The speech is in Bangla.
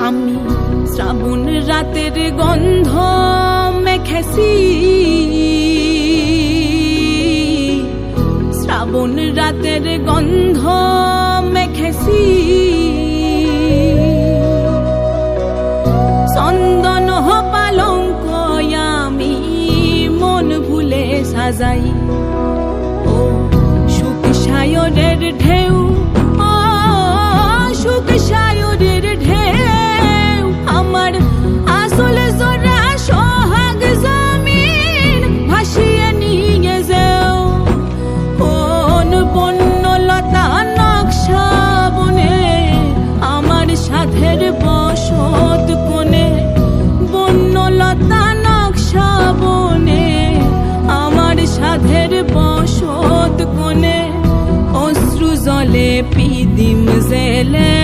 আমি শ্রাবণ রাতের গন্ধ মেখেছি, শ্রাবণ রাতের গন্ধ মেখেছি, চন্দন পালঙ্ক আমি মন ভুলে সাজাই। ও সুখ সায়রের ঢেউ, ও সুখ সায়রের ঢেউ, আমার আসল জোড়া সোহাগ জমিন ভাসিয়ে নিয়ে যাও। কোন বন্যলতা নকশা বনে আমার সাধের বসত কোণে, বন্যলতা নকশা বনে আমার সাধের বসত কোণে। অশ্রু জলে পিদিম জেলে